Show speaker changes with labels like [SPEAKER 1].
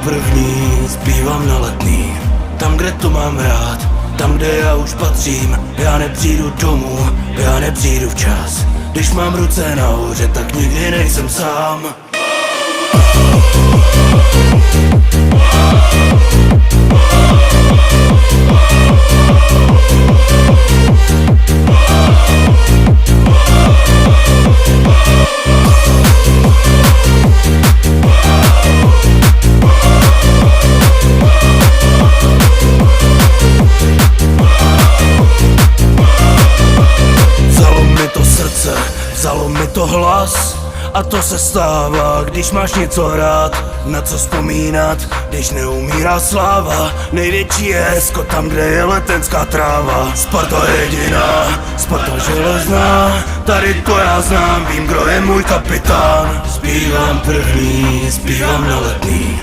[SPEAKER 1] první, zpívám na Letný. Tam, kde to mám rád, tam, kde já už patřím. Já nepřijdu domů, já nepřijdu včas. Když mám ruce nahoře, tak nikdy nejsem sám. Vzalo mi to hlas a to se stává, když máš něco rád, na co vzpomínat, když neumírá sláva. Největší je hezko tam, kde je letenská tráva. Sparta jediná, Sparta železná, tady to já znám, vím, kdo je můj kapitán. Zpívám první, zpívám na Letný.